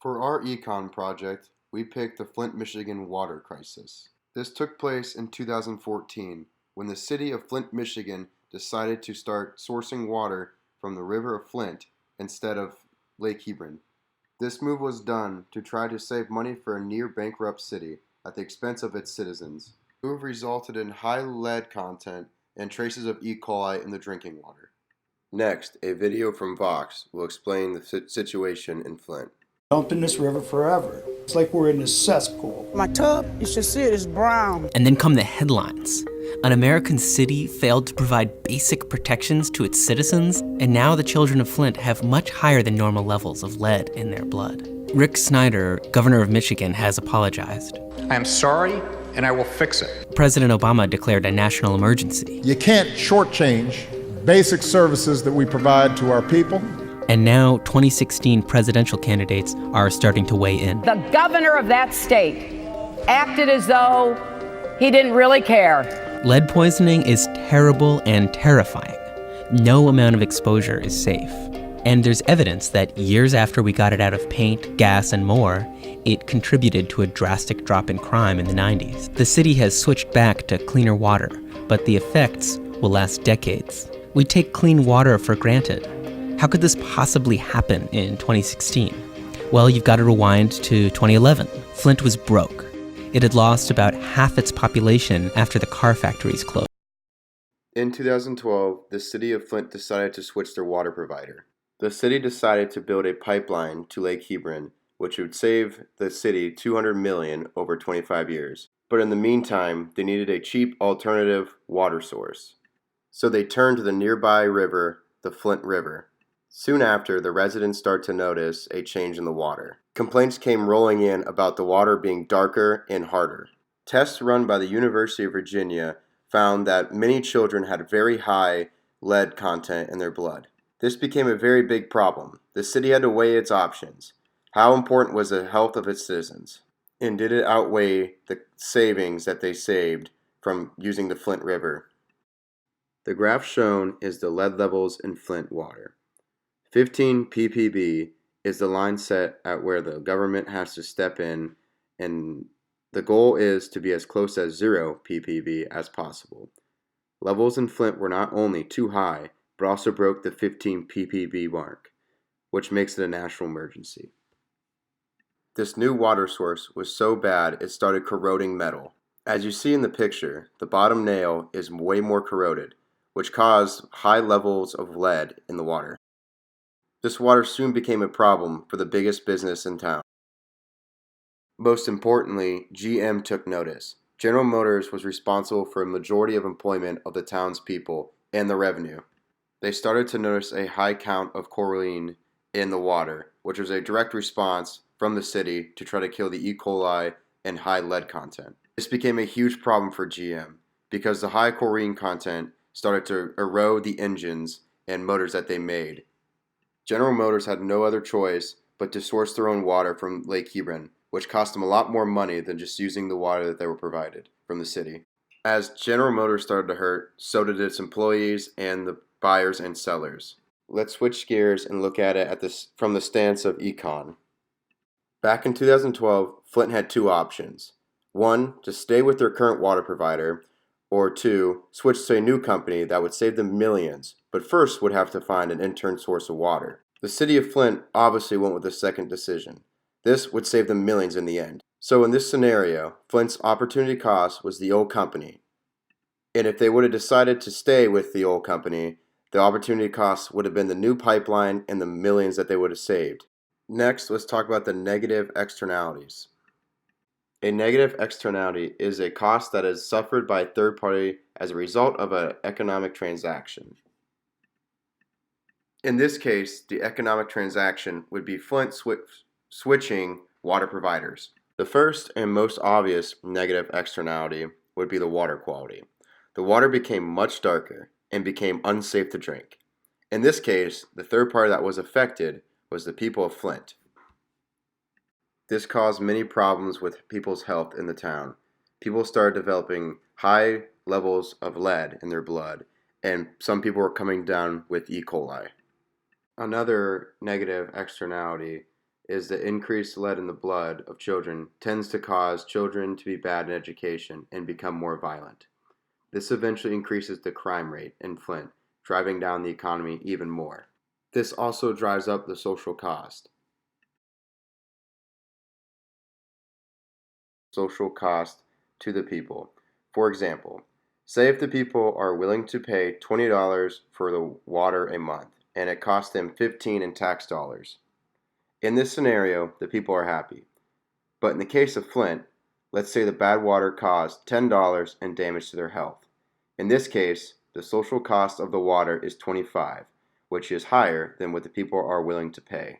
For our Econ project, we picked the Flint, Michigan water crisis. This took place in 2014 when the city of Flint, Michigan decided to start sourcing water from the river of Flint instead of Lake Hebron. This move was done to try to save money for a near bankrupt city at the expense of its citizens. The move resulted in high lead content and traces of E. coli in the drinking water. Next, a video from Vox will explain the situation in Flint. Dumped in this river forever. It's like we're in this cesspool. My tub, you should see it, is brown. And then come the headlines. An American city failed to provide basic protections to its citizens, and now the children of Flint have much higher than normal levels of lead in their blood. Rick Snyder, governor of Michigan, has apologized. I am sorry, and I will fix it. President Obama declared a national emergency. You can't shortchange basic services that we provide to our people. And now 2016 presidential candidates are starting to weigh in. The governor of that state acted as though he didn't really care. Lead poisoning is terrible and terrifying. No amount of exposure is safe. And there's evidence that years after we got it out of paint, gas, and more, it contributed to a drastic drop in crime in the 90s. The city has switched back to cleaner water, but the effects will last decades. We take clean water for granted. How could this possibly happen in 2016? Well, you've got to rewind to 2011. Flint was broke. It had lost about half its population after the car factories closed. In 2012, the city of Flint decided to switch their water provider. The city decided to build a pipeline to Lake Hebron, which would save the city $200 million over 25 years. But in the meantime, they needed a cheap alternative water source. So they turned to the nearby river, the Flint River. Soon after, the residents start to notice a change in the water. Complaints came rolling in about the water being darker and harder. Tests run by the University of Virginia found that many children had very high lead content in their blood. This became a very big problem. The city had to weigh its options. How important was the health of its citizens? And did it outweigh the savings that they saved from using the Flint River? The graph shown is the lead levels in Flint water. 15 ppb is the line set at where the government has to step in, and the goal is to be as close as 0 ppb as possible. Levels in Flint were not only too high, but also broke the 15 ppb mark, which makes it a national emergency. This new water source was so bad it started corroding metal. As you see in the picture, the bottom nail is way more corroded, which caused high levels of lead in the water. This water soon became a problem for the biggest business in town. Most importantly, GM took notice. General Motors was responsible for a majority of employment of the townspeople and the revenue. They started to notice a high count of chlorine in the water, which was a direct response from the city to try to kill the E. coli and high lead content. This became a huge problem for GM because the high chlorine content started to erode the engines and motors that they made. General Motors had no other choice but to source their own water from Lake Hebron, which cost them a lot more money than just using the water that they were provided from the city. As General Motors started to hurt, so did its employees and the buyers and sellers. Let's switch gears and look at it from the stance of Econ. Back in 2012, Flint had two options. One, to stay with their current water provider, or two, switch to a new company that would save them millions, but first would have to find an intern source of water. The city of Flint obviously went with the second decision. This would save them millions in the end. So in this scenario, Flint's opportunity cost was the old company. And if they would have decided to stay with the old company, the opportunity cost would have been the new pipeline and the millions that they would have saved. Next, let's talk about the negative externalities. A negative externality is a cost that is suffered by a third party as a result of an economic transaction. In this case, the economic transaction would be Flint switching water providers. The first and most obvious negative externality would be the water quality. The water became much darker and became unsafe to drink. In this case, the third party that was affected was the people of Flint. This caused many problems with people's health in the town. People started developing high levels of lead in their blood, and some people were coming down with E. coli. Another negative externality is the increased lead in the blood of children tends to cause children to be bad in education and become more violent. This eventually increases the crime rate in Flint, driving down the economy even more. This also drives up the social cost. Social cost to the people. For example, say if the people are willing to pay $20 for the water a month and it costs them $15 in tax dollars. In this scenario, the people are happy. But in the case of Flint, let's say the bad water caused $10 in damage to their health. In this case, the social cost of the water is $25, which is higher than what the people are willing to pay.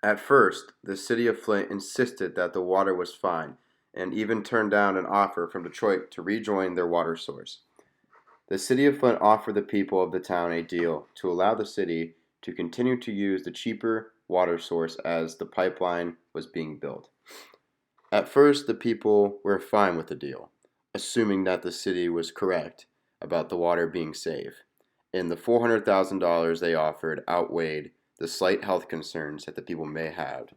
At first, the city of Flint insisted that the water was fine and even turned down an offer from Detroit to rejoin their water source. The city of Flint offered the people of the town a deal to allow the city to continue to use the cheaper water source as the pipeline was being built. At first, the people were fine with the deal, assuming that the city was correct about the water being safe, and the $400,000 they offered outweighed the slight health concerns that the people may have.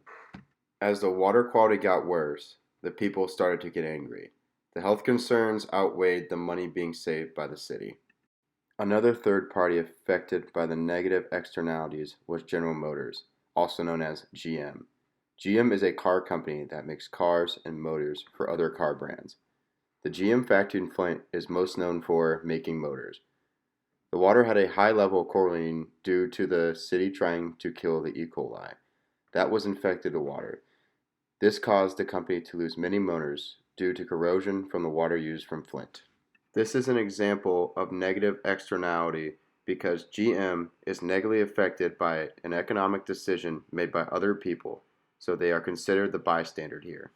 As the water quality got worse, the people started to get angry. The health concerns outweighed the money being saved by the city. Another third party affected by the negative externalities was General Motors, also known as GM. GM is a car company that makes cars and motors for other car brands. The GM factory in Flint is most known for making motors. The water had a high level of chlorine due to the city trying to kill the E. coli. That was infected the water. This caused the company to lose many motors due to corrosion from the water used from Flint. This is an example of negative externality because GM is negatively affected by an economic decision made by other people, so they are considered the bystander here.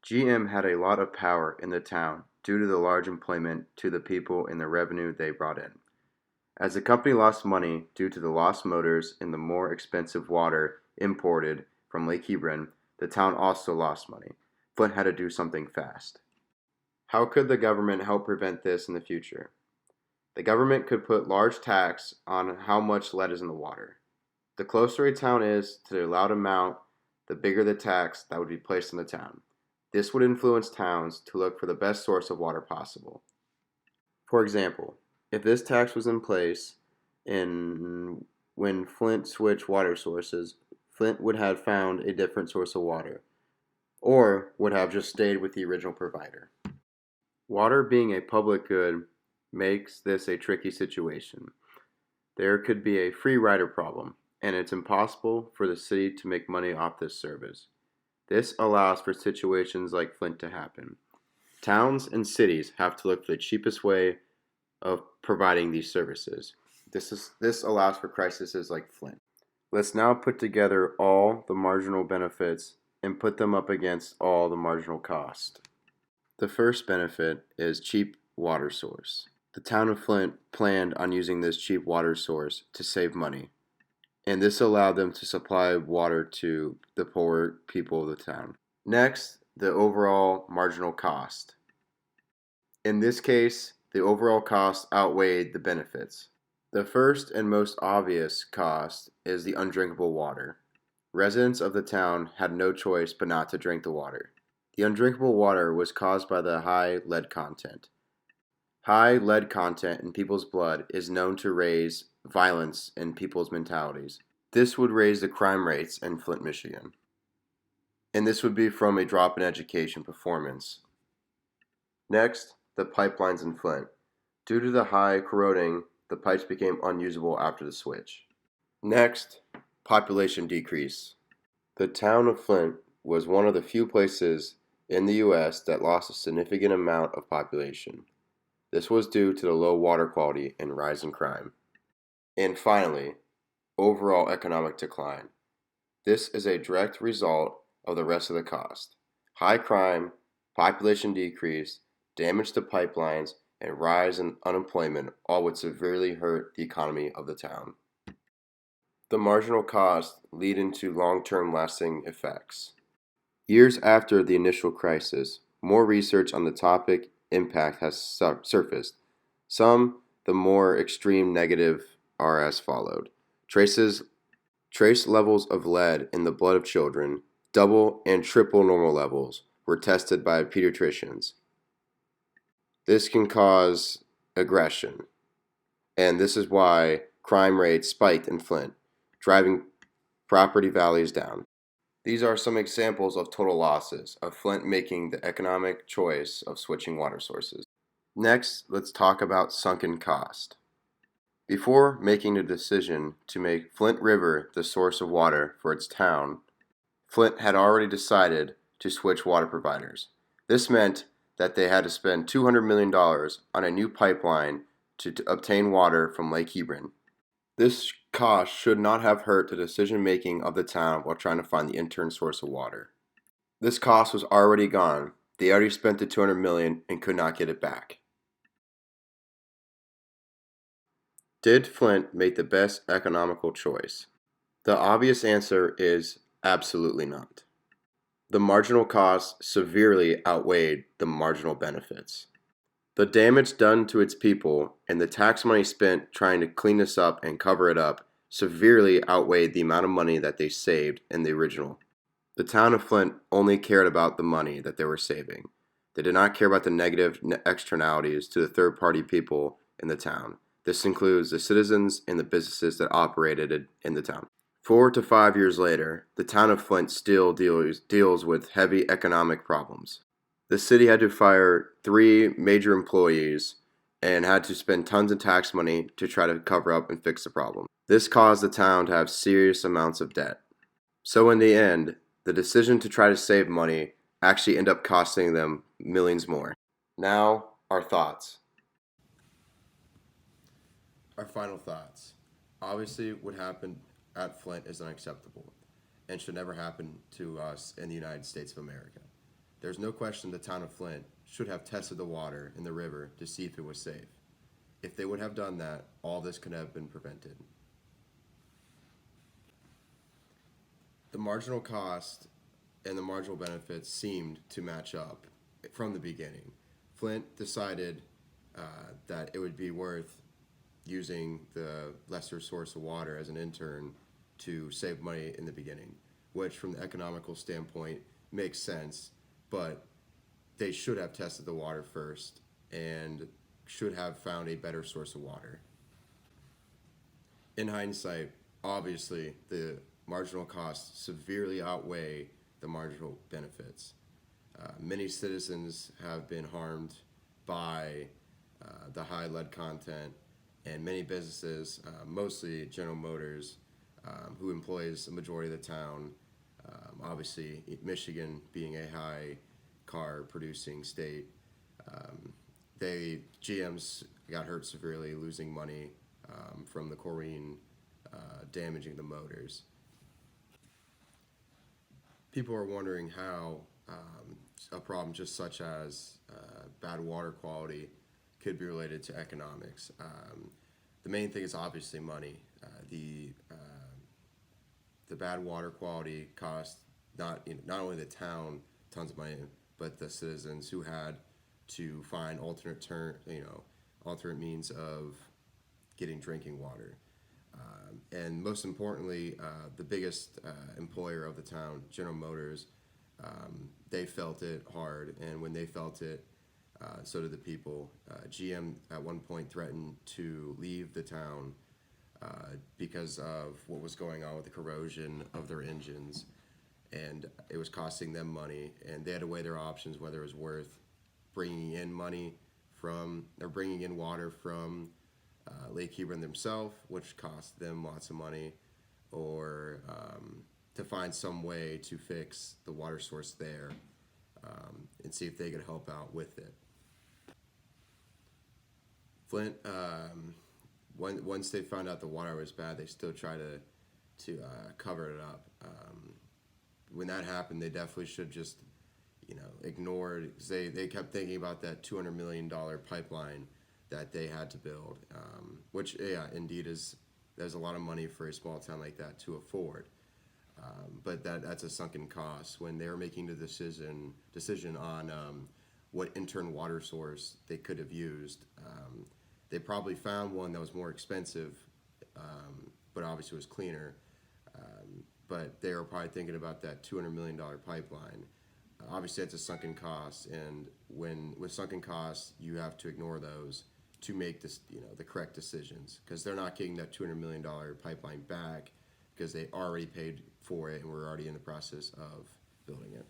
GM had a lot of power in the town due to the large employment to the people and the revenue they brought in. As the company lost money due to the lost motors and the more expensive water imported from Lake Hebron, the town also lost money. Flint had to do something fast. How could the government help prevent this in the future? The government could put large tax on how much lead is in the water. The closer a town is to the allowed amount, the bigger the tax that would be placed in the town. This would influence towns to look for the best source of water possible. For example, if this tax was in place when Flint switched water sources, Flint would have found a different source of water, or would have just stayed with the original provider. Water being a public good makes this a tricky situation. There could be a free rider problem, and it's impossible for the city to make money off this service. This allows for situations like Flint to happen. Towns and cities have to look for the cheapest way of providing these services. This allows for crises like Flint. Let's now put together all the marginal benefits and put them up against all the marginal cost. The first benefit is cheap water source. The town of Flint planned on using this cheap water source to save money, and this allowed them to supply water to the poor people of the town. Next, the overall marginal cost. In this case, the overall cost outweighed the benefits. The first and most obvious cost is the undrinkable water. Residents of the town had no choice but not to drink the water. The undrinkable water was caused by the high lead content. High lead content in people's blood is known to raise violence in people's mentalities. This would raise the crime rates in Flint, Michigan. And this would be from a drop in education performance. Next, the pipelines in Flint. Due to the high corroding, the pipes became unusable after the switch. Next, population decrease. The town of Flint was one of the few places in the U.S. that lost a significant amount of population. This was due to the low water quality and rise in crime. And finally, overall economic decline. This is a direct result of the rest of the cost. High crime, population decrease, damage to pipelines, and rise in unemployment all would severely hurt the economy of the town. The marginal costs lead into long-term lasting effects. Years after the initial crisis, more research on the topic impact has surfaced. Some, the more extreme negative are as followed. Trace levels of lead in the blood of children, double and triple normal levels, were tested by pediatricians. This can cause aggression, and this is why crime rates spiked in Flint, driving property values down. These are some examples of total losses of Flint making the economic choice of switching water sources. Next, let's talk about sunken cost. Before making the decision to make Flint River the source of water for its town, Flint had already decided to switch water providers. This meant that they had to spend $200 million on a new pipeline to obtain water from Lake Hebron. This cost should not have hurt the decision making of the town while trying to find the interim source of water. This cost was already gone. They already spent the $200 million and could not get it back. Did Flint make the best economical choice? The obvious answer is absolutely not. The marginal costs severely outweighed the marginal benefits. The damage done to its people and the tax money spent trying to clean this up and cover it up severely outweighed the amount of money that they saved in the original. The town of Flint only cared about the money that they were saving. They did not care about the negative externalities to the third-party people in the town. This includes the citizens and the businesses that operated in the town. 4 to 5 years later, the town of Flint still deals with heavy economic problems. The city had to fire 3 major employees and had to spend tons of tax money to try to cover up and fix the problem. This caused the town to have serious amounts of debt. So in the end, the decision to try to save money actually ended up costing them millions more. Now, our thoughts. Our final thoughts. Obviously, what happened at Flint is unacceptable and should never happen to us in the United States of America. There's no question the town of Flint should have tested the water in the river to see if it was safe. If they would have done that, all this could have been prevented. The marginal cost and the marginal benefits seemed to match up from the beginning. Flint decided that it would be worth using the lesser source of water as an intern to save money in the beginning, which from the economical standpoint makes sense, but they should have tested the water first and should have found a better source of water. In hindsight, obviously, the marginal costs severely outweigh the marginal benefits. Many citizens have been harmed by the high lead content, and many businesses, mostly General Motors, who employs a majority of the town, obviously Michigan being a high car producing state, GMs got hurt severely, losing money from the chlorine damaging the motors. People are wondering how a problem just such as bad water quality could be related to economics. The main thing is obviously money. The bad water quality cost not only the town tons of money, but the citizens who had to find alternate means of getting drinking water. And most importantly, the biggest employer of the town, General Motors, they felt it hard, and when they felt it, so did the people. GM at one point threatened to leave the town because of what was going on with the corrosion of their engines, and it was costing them money, and they had to weigh their options whether it was worth bringing in bringing in water from Lake Hebron themselves, which cost them lots of money, or to find some way to fix the water source there and see if they could help out with it. Flint, once they found out the water was bad, they still tried to cover it up. When that happened, they definitely should just ignored, because they kept thinking about that $200 million pipeline that they had to build, which, yeah, indeed there's a lot of money for a small town like that to afford. But that's a sunken cost. When they were making the decision on what intern water source they could have used, they probably found one that was more expensive but obviously it was cleaner. But they were probably thinking about that $200 million pipeline. Obviously, that's a sunken cost, and with sunken costs, you have to ignore those to make this, the correct decisions, because they're not getting that $200 million pipeline back because they already paid for it and we're already in the process of building it.